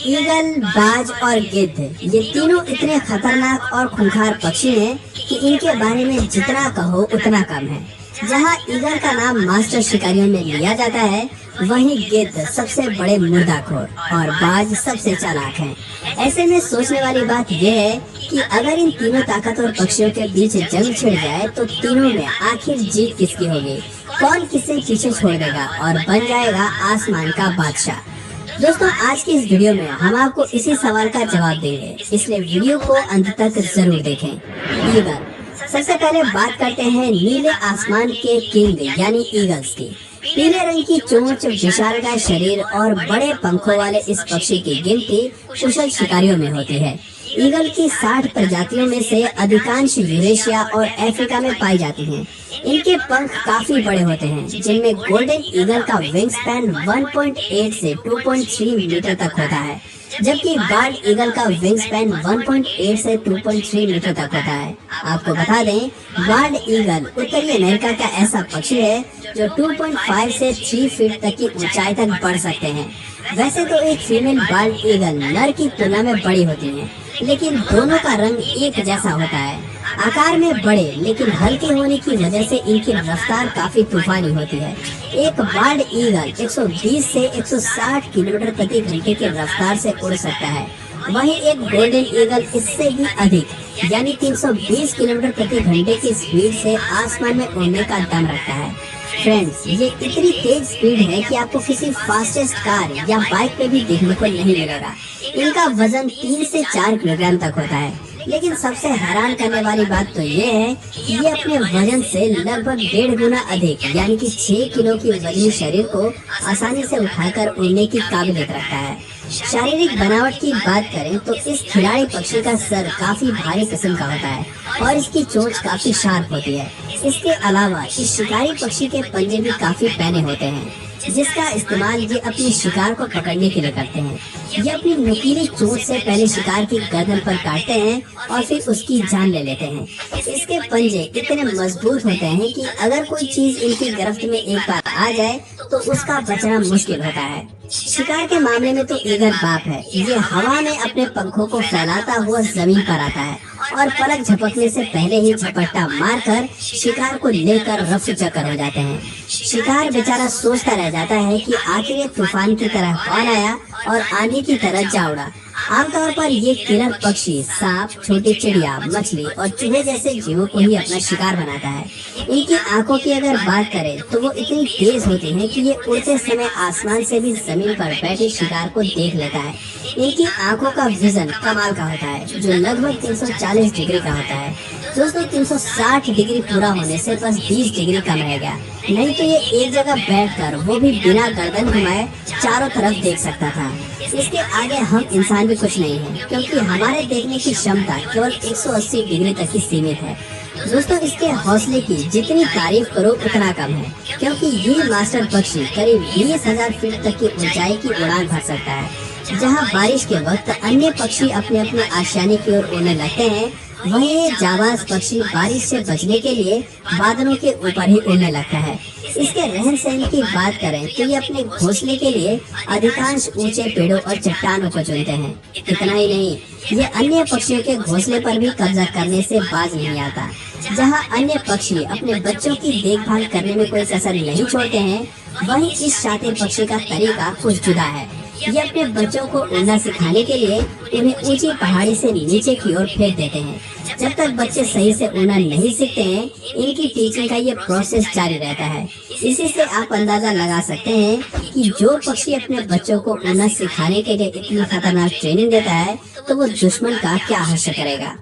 Eagle, बाज और गिद्ध ये तीनों इतने खतरनाक और खूंखार पक्षी हैं कि इनके बारे में जितना कहो उतना कम है। जहां ईगल का नाम मास्टर शिकारियों में लिया जाता है, वहीं गिद्ध सबसे बड़े मुर्दाखोर और बाज सबसे चालाक हैं। ऐसे में सोचने वाली बात यह है कि अगर इन तीनों ताकतवर पक्षियों के बीच जंग छिड़ जाए तो तीनों में आखिर जीत किसकी होगी? कौन किसे पीछे छोड़ देगा और बन जाएगा आसमान का बादशाह? दोस्तों, आज की इस वीडियो में हम आपको इसी सवाल का जवाब देंगे, इसलिए वीडियो को अंत तक जरूर देखें। ईगल, सबसे पहले बात करते हैं नीले आसमान के किंग यानी ईगल्स की। पीले रंग की चोंच, विशालकाय शरीर और बड़े पंखों वाले इस पक्षी की गिनती कुशल शिकारियों में होती है। ईगल की 60 प्रजातियों में से अधिकांश यूरेशिया और अफ्रीका में पाई जाती हैं। इनके पंख काफी बड़े होते हैं, जिनमें गोल्डन ईगल का विंग स्पैन 1.8 से 2.3 मीटर तक होता है, जबकि बार्ड ईगल का विंग स्पैन 1.8 से 2.3 मीटर तक होता है। आपको बता दें, बार्ड ईगल उत्तरी अमेरिका का ऐसा पक्षी है जो 2.5 से 3 फीट तक की ऊंचाई तक बढ़ सकते हैं। वैसे तो एक फीमेल बार्ड ईगल नर की तुलना में बड़ी होती है, लेकिन दोनों का रंग एक जैसा होता है। आकार में बड़े लेकिन हल्के होने की वजह से इनकी रफ्तार काफी तूफानी होती है। एक बार्ड ईगल 120 से 160 किलोमीटर प्रति घंटे की रफ्तार से उड़ सकता है, वहीं एक गोल्डन ईगल इससे भी अधिक यानी 320 किलोमीटर प्रति घंटे की स्पीड से आसमान में उड़ने का दम रखता है। फ्रेंड्स, ये इतनी तेज स्पीड है कि आपको किसी फास्टेस्ट कार या बाइक पे भी देखने को नहीं मिलेगा। इनका वजन 3 से 4 किलोग्राम तक होता है, लेकिन सबसे हैरान करने वाली बात तो ये है कि ये अपने वजन से लगभग 1.5 गुना अधिक यानी कि 6 किलो की वजनी शरीर को आसानी से उठाकर उड़ने की काबिलियत रखता है। शारीरिक बनावट की बात करें तो इस खिलाड़ी पक्षी का सर काफी भारी किस्म का होता है और इसकी चोंच काफी शार्प होती है। इसके अलावा इस शिकारी पक्षी के पंजे भी काफी पैने होते हैं, जिसका इस्तेमाल ये अपने शिकार को पकड़ने के लिए करते हैं। ये अपनी नुकीली चोंच से पहले शिकार की गर्दन पर काटते हैं और फिर उसकी जान ले लेते हैं। इसके पंजे इतने मजबूत होते हैं कि अगर कोई चीज इनकी गिरफ्त में एक बार आ जाए तो उसका बचना मुश्किल होता है। शिकार के मामले में तो ईगल बाप है। ये हवा में अपने पंखों को फैलाता हुआ जमीन पर आता है और पलक झपकने से पहले ही झपट्टा मारकर शिकार को लेकर रफ्त चक्कर हो जाते हैं। शिकार बेचारा सोचता रह जाता है कि आखिर ये तूफान की तरह कौन आया और आंधी की तरह जा उड़ा। आमतौर पर ये किलर पक्षी सांप, छोटी चिड़िया, मछली और चूहे जैसे जीवों को ही अपना शिकार बनाता है। इनकी आंखों की अगर बात करें तो वो इतनी तेज होती हैं कि ये उड़ते समय आसमान से भी जमीन पर बैठे शिकार को देख लेता है। इनकी आंखों का विजन कमाल का होता है, जो लगभग 340 डिग्री का होता है। दोस्तों, 360 डिग्री पूरा होने से बस 20 डिग्री कम रह गया, नहीं तो ये एक जगह बैठकर वो भी बिना गर्दन घुमाए चारों तरफ देख सकता था। इसके आगे हम इंसान भी कुछ नहीं है, क्योंकि हमारे देखने की क्षमता केवल 180 डिग्री तक ही सीमित है। दोस्तों, इसके हौसले की जितनी तारीफ करो उतना कम है, क्योंकि ये मास्टर पक्षी करीब 20,000 फीट तक की ऊंचाई की उड़ान भर सकता है। जहां बारिश के वक्त अन्य पक्षी अपने अपने आशियाने की ओर उड़ने लगते हैं, वहीं ये जाबाज पक्षी बारिश से बचने के लिए बादलों के ऊपर ही उड़ने लगता है। इसके रहन सहन की बात करें तो ये अपने घोंसले के लिए अधिकांश ऊंचे पेड़ों और चट्टानों को चुनते हैं। इतना ही नहीं, ये अन्य पक्षियों के घोंसले पर भी कब्जा करने से बाज नहीं आता। जहां अन्य पक्षी अपने बच्चों की देखभाल करने में कोई कसर नहीं छोड़ते हैं, वहीं इस शातिर पक्षी का तरीका कुछ जुदा है। ये अपने बच्चों को उड़ना सिखाने के लिए उन्हें ऊंची पहाड़ी से नीचे की ओर फेंक देते हैं। जब तक बच्चे सही से उड़ना नहीं सीखते हैं, इनकी टीचिंग का ये प्रोसेस जारी रहता है। इसी से आप अंदाजा लगा सकते हैं कि जो पक्षी अपने बच्चों को उड़ना सिखाने के लिए इतनी खतरनाक ट्रेनिंग देता है, तो वो दुश्मन का क्या हश्र करेगा।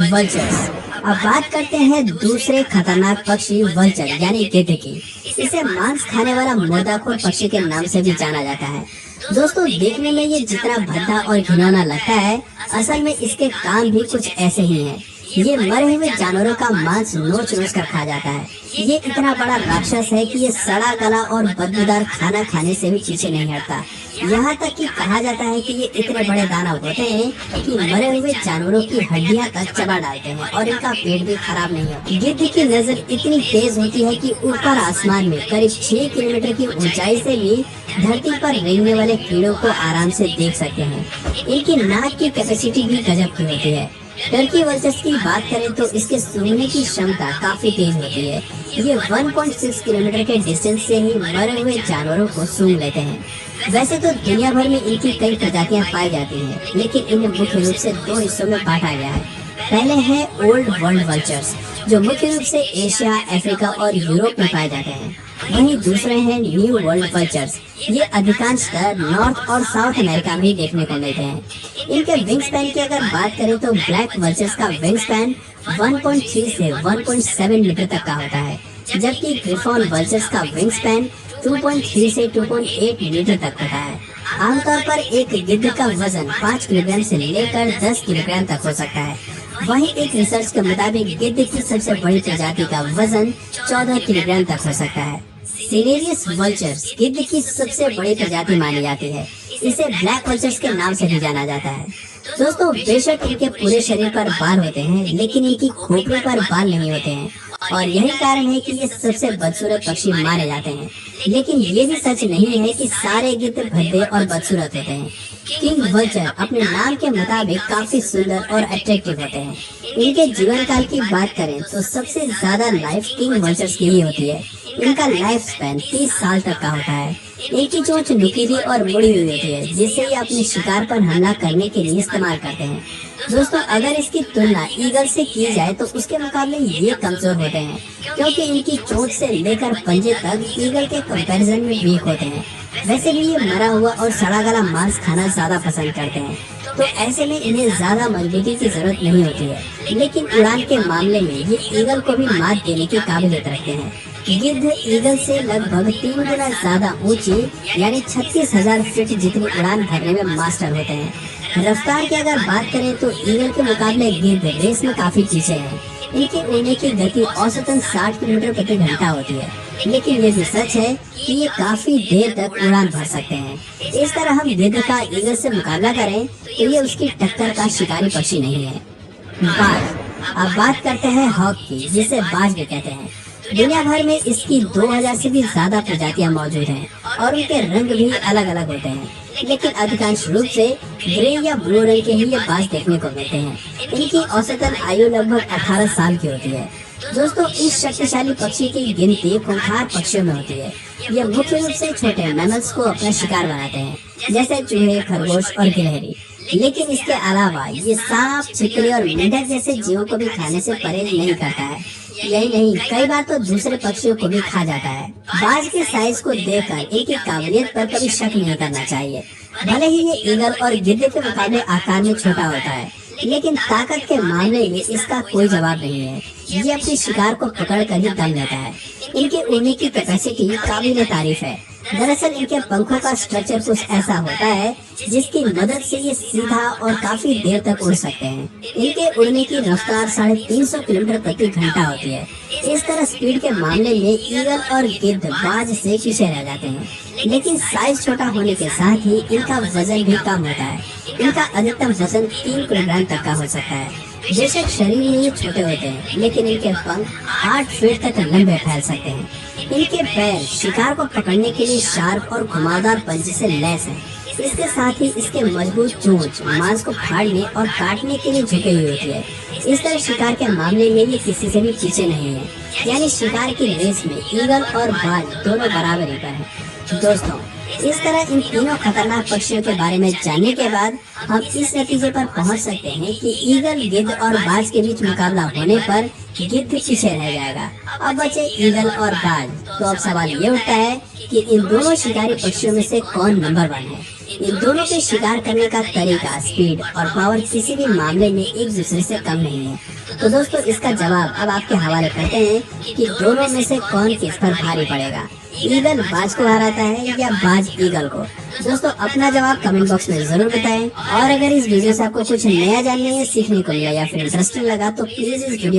वल्चर्स। अब बात करते हैं दूसरे खतरनाक पक्षी वल्चर यानी गिद्ध की। इसे मांस खाने वाला मुर्दाखोर पक्षी के नाम से भी जाना जाता है। दोस्तों, देखने में ये जितना भद्दा और घिनौना लगता है, असल में इसके काम भी कुछ ऐसे ही हैं। ये मरे हुए जानवरों का मांस नोच नोच कर खा जाता है। ये इतना बड़ा राक्षस है कि ये सड़ा गला और बदबूदार खाना खाने से भी पीछे नहीं हटता। यहाँ तक कि कहा जाता है कि ये इतने बड़े दानव होते हैं कि मरे हुए जानवरों की हड्डियाँ तक चबा डालते हैं और इनका पेट भी खराब नहीं होता। गिद्ध की नजर इतनी तेज होती है कि ऊपर आसमान में करीब 6 किलोमीटर की ऊंचाई से भी धरती पर रेंगने वाले कीड़ों को आराम से देख सकते हैं। इनकी नाक की कैपेसिटी भी गजब की होती है। टर्की वल्चर्स की बात करें तो इसके सूंघने की क्षमता काफी तेज होती है। ये 1.6 किलोमीटर के डिस्टेंस से ही मरे हुए जानवरों को सूंघ लेते हैं। वैसे तो दुनिया भर में इनकी कई प्रजातियां पाई जाती हैं, लेकिन इन्हें मुख्य रूप से 2 हिस्सों में बांटा गया है। पहले है ओल्ड वर्ल्ड वल्चर्स, जो मुख्य रूप से एशिया, अफ्रीका और यूरोप में पाए जाते हैं। वहीं दूसरे हैं न्यू वर्ल्ड वल्चर्स। ये अधिकांशतः नॉर्थ और साउथ अमेरिका में ही देखने को मिलते हैं। इनके विंग स्पैन की अगर बात करें तो ब्लैक वल्चर्स का विंग स्पैन 1.3 से 1.7 मीटर तक का होता है, जबकि ग्रिफॉन वल्चर्स का विंग स्पैन 2.3 से 2.8 मीटर तक होता है। आमतौर पर एक गिद्ध का वजन 5 किलोग्राम से लेकर 10 किलोग्राम तक हो सकता है। वहीं एक रिसर्च के मुताबिक गिद्ध की सबसे बड़ी प्रजाति का वजन 14 किलोग्राम तक हो सकता है। सिनेरियस वल्चर्स गिद्ध की सबसे बड़ी प्रजाति मानी जाती है। इसे ब्लैक वल्चर्स के नाम से भी जाना जाता है। दोस्तों, बेशक इनके पूरे शरीर पर बाल होते हैं, लेकिन इनकी खोपड़ी पर बाल नहीं होते हैं और यही कारण है कि ये सबसे बदसूरत पक्षी माने जाते हैं। लेकिन ये भी सच नहीं है कि सारे गिद्ध भद्दे और बदसूरत होते हैं। किंग वल्चर अपने नाम के मुताबिक काफी सुंदर और अट्रैक्टिव होते हैं। इनके जीवन काल की बात करें तो सबसे ज्यादा लाइफ किंग वल्चर्स की ही होती है। इनका लाइफ स्पैन 30 साल तक का होता है। इनकी चोंच नुकीली और मुड़ी हुई होती है, जिससे ये अपने शिकार पर हमला करने के लिए इस्तेमाल करते हैं। दोस्तों, अगर इसकी तुलना ईगल से की जाए तो उसके मुकाबले ये कमजोर होते हैं, क्योंकि इनकी चोंच से लेकर पंजे तक ईगल के कंपैरिजन में वीक होते हैं। वैसे भी ये मरा हुआ और सड़ा गला मांस खाना ज्यादा पसंद करते हैं, तो ऐसे में इन्हें ज्यादा मजबूती की जरूरत नहीं होती है। लेकिन उड़ान के मामले में ये ईगल को भी मात देने की काबिलियत रखते हैं। गिद्ध ईगल से लगभग 3 गुना ज्यादा ऊंची यानी 36,000 फीट जितनी उड़ान भरने में मास्टर होते हैं। रफ्तार की अगर बात करें तो ईगल के मुकाबले गिद्ध रेस में काफी पीछे हैं। इनके उड़ने की गति औसतन 60 किलोमीटर प्रति घंटा होती है, लेकिन ये भी सच है कि ये काफी देर तक उड़ान भर सकते हैं। इस तरह हम गिद्ध का ईगल से मुकाबला करें तो ये उसकी टक्कर का शिकारी पक्षी नहीं है। बाज। अब बात करते हैं हॉक की, जिसे बाज भी कहते हैं। दुनिया भर में इसकी 2000 से भी ज्यादा प्रजातियां मौजूद हैं और उनके रंग भी अलग अलग होते हैं, लेकिन अधिकांश रूप से ग्रे या ब्लू रंग के ही ये बाज देखने को मिलते हैं। इनकी औसतन आयु लगभग 18 साल की होती है। दोस्तों, इस शक्तिशाली पक्षी की गिनती खूंखार पक्षियों में होती है। ये मुख्य रूप से छोटे मैमल्स को अपना शिकार बनाते हैं, जैसे चूहे, खरगोश और गिलहरी। लेकिन इसके अलावा ये सांप, छिपकली और मेंढक जैसे जीवों को भी खाने से परहेज नहीं करता है। यही नहीं, कई बार तो दूसरे पक्षियों को भी खा जाता है। बाज के साइज को देखकर इनकी काबिलियत पर कभी शक नहीं करना चाहिए। भले ही ये ईगल और गिद्ध के मुकाबले आकार में छोटा होता है, लेकिन ताकत के मामले में इसका कोई जवाब नहीं है। ये अपने शिकार को पकड़ कर ही दम लेता है। इनके उड़ने की कैपेसिटी काबिल तारीफ है। दरअसल इनके पंखों का स्ट्रक्चर कुछ ऐसा होता है जिसकी मदद से ये सीधा और काफी देर तक उड़ सकते हैं। इनके उड़ने की रफ्तार 350 किलोमीटर प्रति घंटा होती है। इस तरह स्पीड के मामले में ईगल और गिद्ध बाज से पीछे रह जाते हैं, लेकिन साइज छोटा होने के साथ ही इनका वजन भी कम होता है। इनका अधिकतम वजन 3 किलोग्राम तक का हो सकता है। बेशक शरीर में ये छोटे होते हैं, लेकिन इनके पंख 8 फीट तक लंबे फैल सकते हैं। इनके पैर शिकार को पकड़ने के लिए शार्प और घुमावदार पंजे से लैस हैं। इसके साथ ही इसके मजबूत चोंच मांस को फाड़ने और काटने के लिए झुकी हुई होती है। इस तरह शिकार के मामले में ये किसी से भी पीछे नहीं है, यानी शिकार की रेस में ईगल और बाज दोनों बराबरी पर हैं। दोस्तों, इस तरह इन तीनों खतरनाक पक्षियों के बारे में जानने के बाद हम इस नतीजे पर पहुंच सकते हैं कि ईगल, गिद्ध और बाज के बीच मुकाबला होने पर गिद्ध पीछे रह जाएगा। अब बचे ईगल और बाज। तो अब सवाल ये उठता है कि इन दोनों शिकारी पक्षियों में से कौन नंबर 1 है। इन दोनों के शिकार करने का तरीका, स्पीड और पावर किसी भी मामले में एक दूसरे से कम नहीं है। तो दोस्तों, इसका जवाब अब आपके हवाले करते हैं कि दोनों में से कौन किस पर भारी पड़ेगा। ईगल बाज को हराता है या बाज ईगल को? दोस्तों अपना जवाब कमेंट बॉक्स में जरूर बताएं। और अगर इस वीडियो से आपको कुछ नया जानने या सीखने को मिला या फिर इंटरेस्टिंग लगा तो प्लीज इस वीडियो